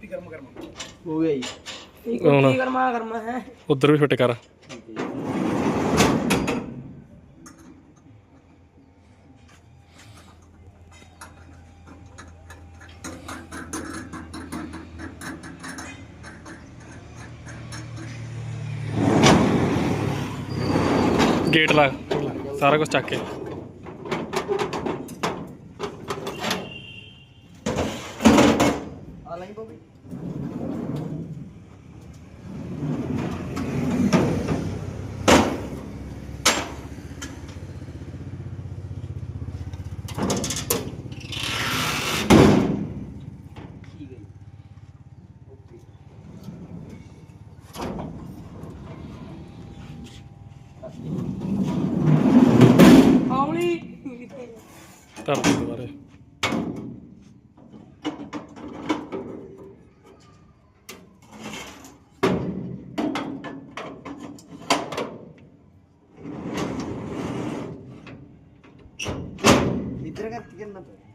ਹੋ ਗਿਆ ਜੀ ਕੀ ਕਰਮਾ ਹੈ ਉਧਰ ਵੀ ਫਿੱਟ ਕਰ गेट ला सारा कुछ चक के धरती दोबारे इधर करके करना